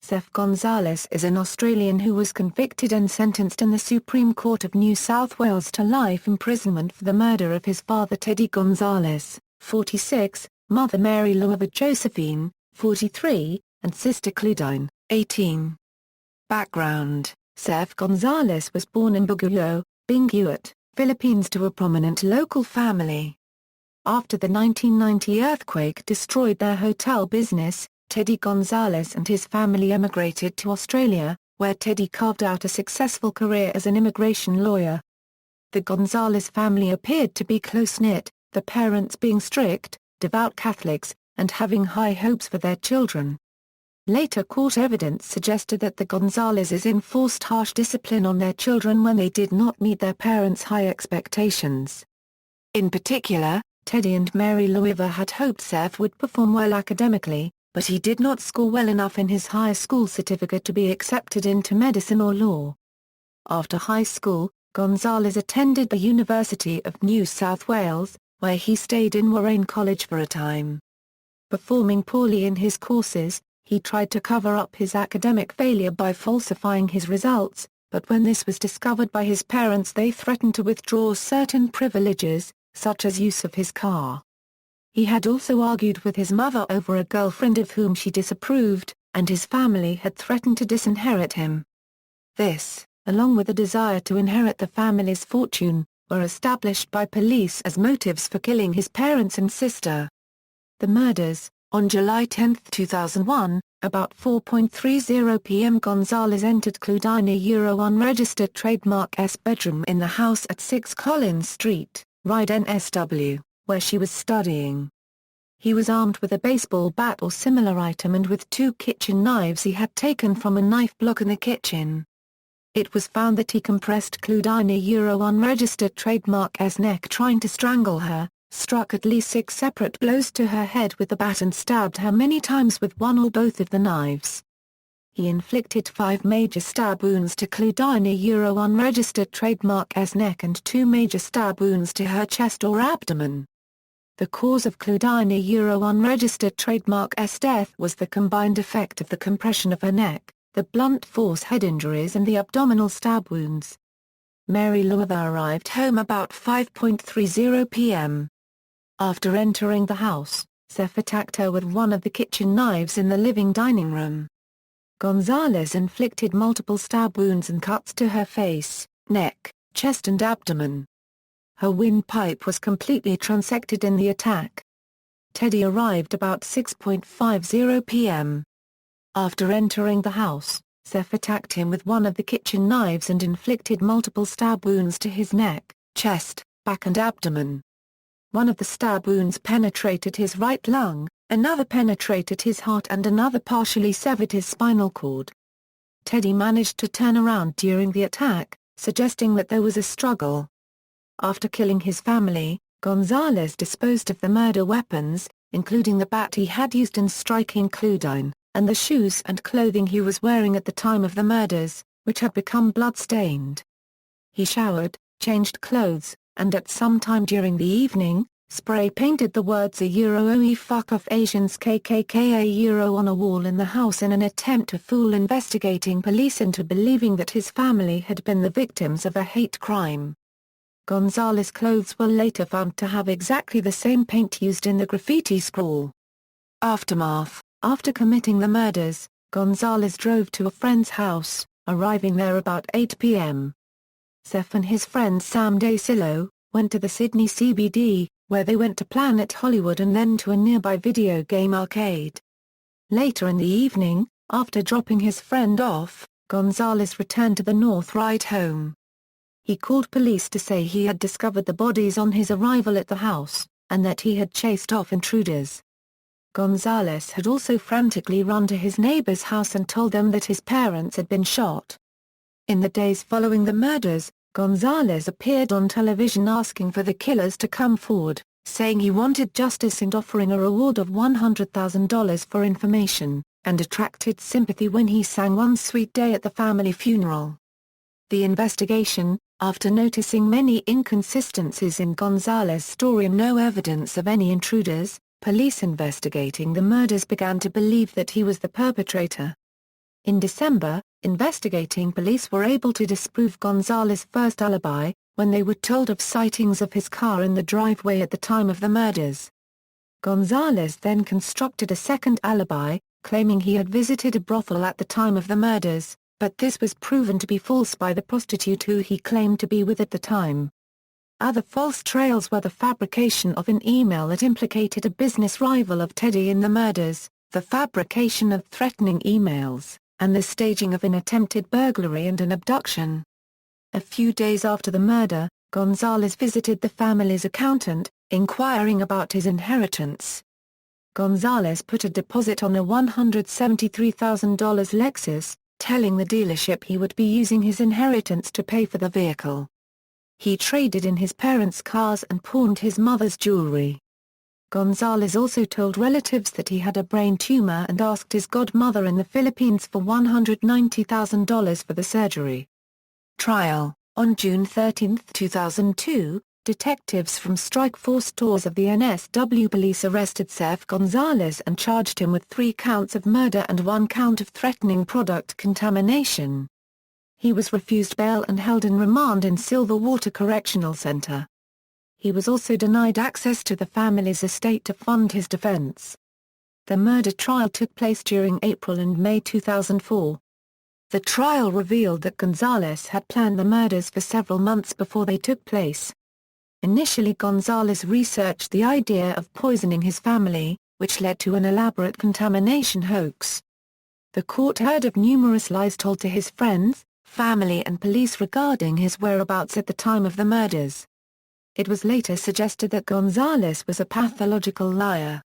Sef Gonzales is an Australian who was convicted and sentenced in the Supreme Court of New South Wales to life imprisonment for the murder of his father Teddy Gonzales, 46, mother Mary Loiva Josephine, 43, and sister Clodine, 18. Background: Sef Gonzales was born in Baguio, Benguet, Philippines to a prominent local family. After the 1990 earthquake destroyed their hotel business, Teddy Gonzales and his family emigrated to Australia, where Teddy carved out a successful career as an immigration lawyer. The Gonzales family appeared to be close-knit, the parents being strict, devout Catholics, and having high hopes for their children. Later court evidence suggested that the Gonzaleses enforced harsh discipline on their children when they did not meet their parents' high expectations. In particular, Teddy and Mary Loiva had hoped Sef would perform well academically, but he did not score well enough in his high school certificate to be accepted into medicine or law. After high school, Gonzales attended the University of New South Wales, where he stayed in Warren College for a time. Performing poorly in his courses, he tried to cover up his academic failure by falsifying his results, but when this was discovered by his parents, they threatened to withdraw certain privileges, such as use of his car. He had also argued with his mother over a girlfriend of whom she disapproved, and his family had threatened to disinherit him. This, along with a desire to inherit the family's fortune, were established by police as motives for killing his parents and sister. The murders: on July 10, 2001, about 4:30 p.m. Gonzales entered Clodine unregistered trademark S bedroom in the house at 6 Collins Street, Ryde NSW, where she was studying. He was armed with a baseball bat or similar item and with 2 kitchen knives he had taken from a knife block in the kitchen. It was found that he compressed Clodine unregistered trademark S neck trying to strangle her, struck at least 6 separate blows to her head with the bat and stabbed her many times with one or both of the knives. He inflicted 5 major stab wounds to Clodine unregistered trademark S neck and 2 major stab wounds to her chest or abdomen. The cause of Clodine unregistered trademark S death was the combined effect of the compression of her neck, the blunt force head injuries and the abdominal stab wounds. Mary Loiva arrived home about 5:30 p.m. After entering the house, Sef attacked her with one of the kitchen knives in the living dining room. Gonzales inflicted multiple stab wounds and cuts to her face, neck, chest and abdomen. Her windpipe was completely transected in the attack. Teddy arrived about 6:50 p.m. After entering the house, Sef attacked him with one of the kitchen knives and inflicted multiple stab wounds to his neck, chest, back and abdomen. One of the stab wounds penetrated his right lung, another penetrated his heart and another partially severed his spinal cord. Teddy managed to turn around during the attack, suggesting that there was a struggle. After killing his family, Gonzales disposed of the murder weapons, including the bat he had used in striking Clodine, and the shoes and clothing he was wearing at the time of the murders, which had become blood-stained. He showered, changed clothes, and at some time during the evening, spray-painted the words "OE fuck off Asians KKK on a wall in the house in an attempt to fool investigating police into believing that his family had been the victims of a hate crime. Gonzales' clothes were later found to have exactly the same paint used in the graffiti scrawl. Aftermath: after committing the murders, Gonzales drove to a friend's house, arriving there about 8 p.m. Sef and his friend Sam Dacillo went to the Sydney CBD, where they went to Planet Hollywood and then to a nearby video game arcade. Later in the evening, after dropping his friend off, Gonzales returned to the North Ryde home. He called police to say he had discovered the bodies on his arrival at the house, and that he had chased off intruders. Gonzales had also frantically run to his neighbor's house and told them that his parents had been shot. In the days following the murders, Gonzales appeared on television asking for the killers to come forward, saying he wanted justice and offering a reward of $100,000 for information, and attracted sympathy when he sang One Sweet Day at the family funeral. The investigation, after noticing many inconsistencies in Gonzales' story and no evidence of any intruders, police investigating the murders began to believe that he was the perpetrator. In December, investigating police were able to disprove Gonzales' first alibi, when they were told of sightings of his car in the driveway at the time of the murders. Gonzales then constructed a second alibi, claiming he had visited a brothel at the time of the murders, but this was proven to be false by the prostitute who he claimed to be with at the time. Other false trails were the fabrication of an email that implicated a business rival of Teddy in the murders, the fabrication of threatening emails, and the staging of an attempted burglary and an abduction. A few days after the murder, Gonzales visited the family's accountant, inquiring about his inheritance. Gonzales put a deposit on a $173,000 Lexus, telling the dealership he would be using his inheritance to pay for the vehicle. He traded in his parents' cars and pawned his mother's jewelry. Gonzales also told relatives that he had a brain tumor and asked his godmother in the Philippines for $190,000 for the surgery. Trial. On June 13, 2002, detectives from Strike Force stores of the NSW police arrested Sef Gonzales and charged him with 3 counts of murder and 1 count of threatening product contamination. He was refused bail and held in remand in Silver Water Correctional Center. He was also denied access to the family's estate to fund his defense. The murder trial took place during April and May 2004. The trial revealed that Gonzales had planned the murders for several months before they took place. Initially, Gonzales researched the idea of poisoning his family, which led to an elaborate contamination hoax. The court heard of numerous lies told to his friends, family and police regarding his whereabouts at the time of the murders. It was later suggested that Gonzales was a pathological liar.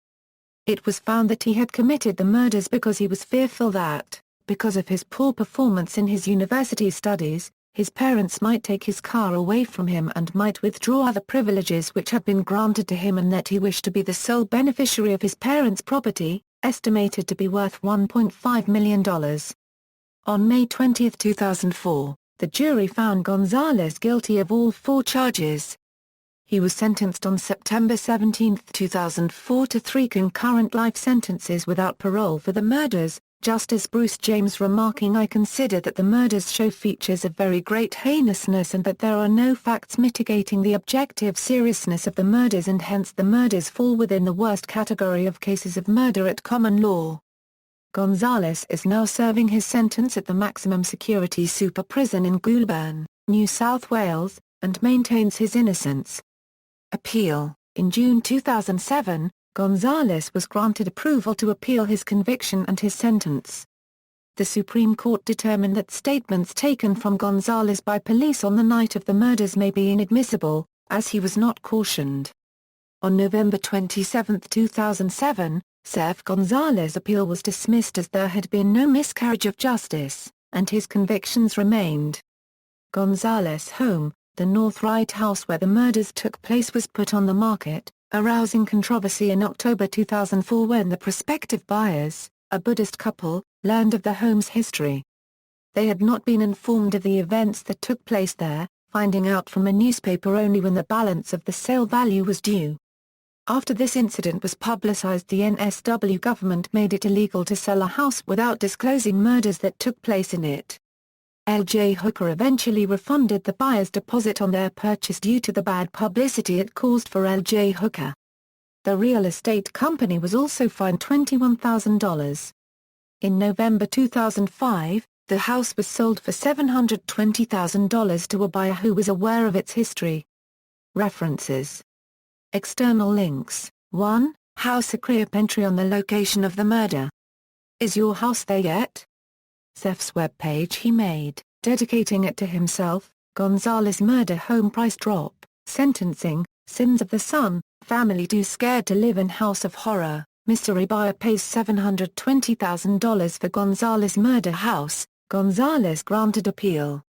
It was found that he had committed the murders because he was fearful that, because of his poor performance in his university studies, his parents might take his car away from him and might withdraw other privileges which had been granted to him, and that he wished to be the sole beneficiary of his parents' property, estimated to be worth $1.5 million. On May 20, 2004, the jury found Gonzales guilty of all 4 charges. He was sentenced on September 17, 2004 to 3 concurrent life sentences without parole for the murders, Justice Bruce James remarking, "I consider that the murders show features of very great heinousness and that there are no facts mitigating the objective seriousness of the murders, and hence the murders fall within the worst category of cases of murder at common law." Gonzales is now serving his sentence at the maximum security super prison in Goulburn, New South Wales, and maintains his innocence. Appeal. In June 2007, Gonzales was granted approval to appeal his conviction and his sentence. The Supreme Court determined that statements taken from Gonzales by police on the night of the murders may be inadmissible, as he was not cautioned. On November 27, 2007, Sef Gonzales' appeal was dismissed as there had been no miscarriage of justice, and his convictions remained. Gonzales' home, the North Ryde house where the murders took place, was put on the market, arousing controversy in October 2004 when the prospective buyers, a Buddhist couple, learned of the home's history. They had not been informed of the events that took place there, finding out from a newspaper only when the balance of the sale value was due. After this incident was publicized, the NSW government made it illegal to sell a house without disclosing murders that took place in it. L.J. Hooker eventually refunded the buyer's deposit on their purchase due to the bad publicity it caused for L.J. Hooker. The real estate company was also fined $21,000. In November 2005, the house was sold for $720,000 to a buyer who was aware of its history. References. External links. 1. House Acreop entry on the location of the murder. Is your house there yet? Sef's webpage he made, dedicating it to himself. Gonzales murder home price drop, sentencing, sins of the son, family too scared to live in house of horror. Mystery buyer pays $720,000 for Gonzales murder house. Gonzales granted appeal.